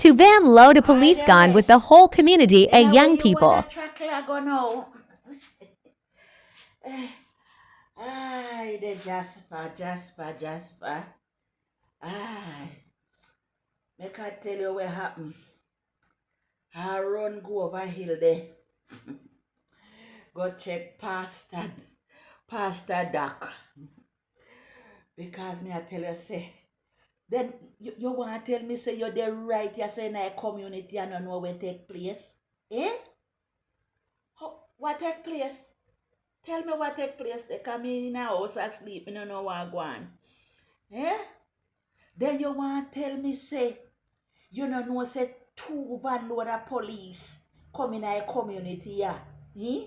To van load a police Alright, gun with the West. whole community of Then young you wanna people. track go now. Ay, the Jasper. Ay, make I tell you what happened. I run go over hill there. Go check Pastor Doc. Because me I tell you say, then you want to tell me say you're the right, you say in a community and you know where take place? Eh? What take place? Tell me what take place. They come in a house asleep, you don't know what go on. Eh? Then you want to tell me say, you don't know say 2 van load of police come in a community here. Eh?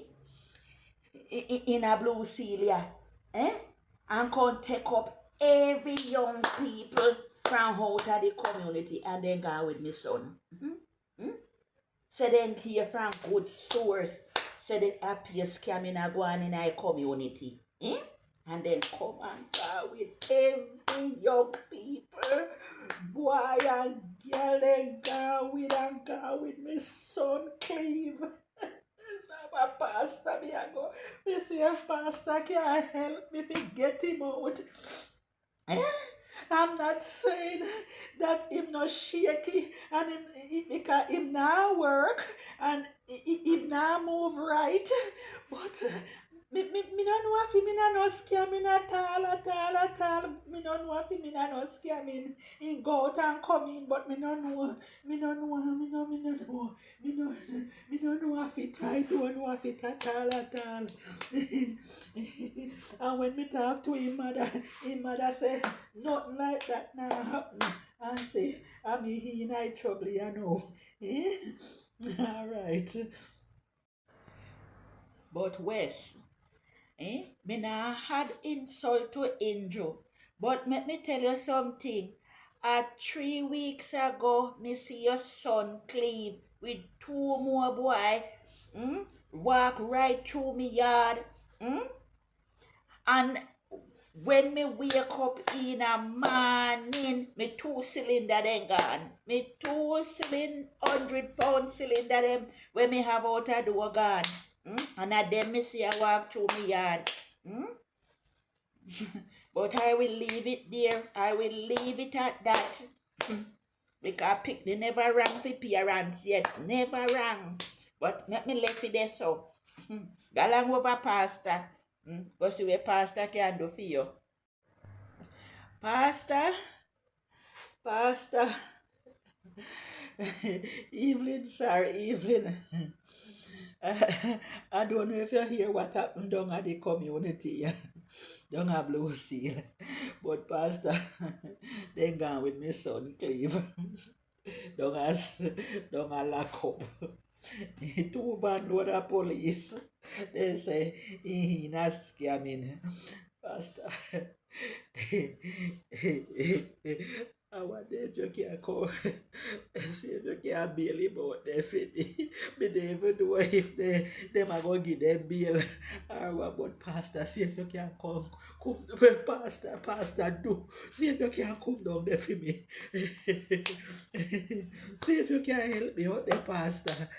In a blue seal here. Eh? And come take up every young people from out of the community and then go with me son. Say then hear from good source. Say the appear scamming a go on in our community. And then come and go with every young people. Boy and girl then go with me son Cleve. So I'm a pastor, me I go. Me say a pastor can help me to get him out. Eh? I'm not saying that him not shaky and because him not work and him not move right, but me don't know if me not no scamming at all. Me don't know if me not no scamming. He go out and come in, but me don't know. Me don't know. Me don't know if it right. Don't know if it at all. And when me talk to him mother say, nothing like that now happen. And say, I'm in trouble, you know. All right. But Wes, me nah had insult to injure. But let me tell you something. 3 weeks ago, me see your son Cleve with 2 more boy, walk right through me yard, and when me wake up in the morning, me 2 cylinder then gone. Me 100 pound cylinder them when me have out a door gone. And at them me see I walk through me yard. But I will leave it there. I will leave it at that. Because picnic never rang for parents yet. Never rang. But let me left it there so. Galang over pastor. Go see what pastor can do for you. Pastor, Evelyn, sir, Evelyn. I don't know if you hear what happened down at the community, down at Blue Seal. But Pastor, they gone with my son Cleve. Down at lock up. 2 van load of police. They say he not scamming. Pastor. I wonder if you can come. See if you can bail him out there for me. Me don't even know if them are going to give them bail or what, but Pastor, see if you can come. Pastor, do. See if you can come down there for me. See if you can help me out there, Pastor.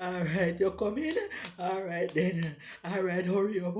All right, you coming? All right then. All right, hurry up.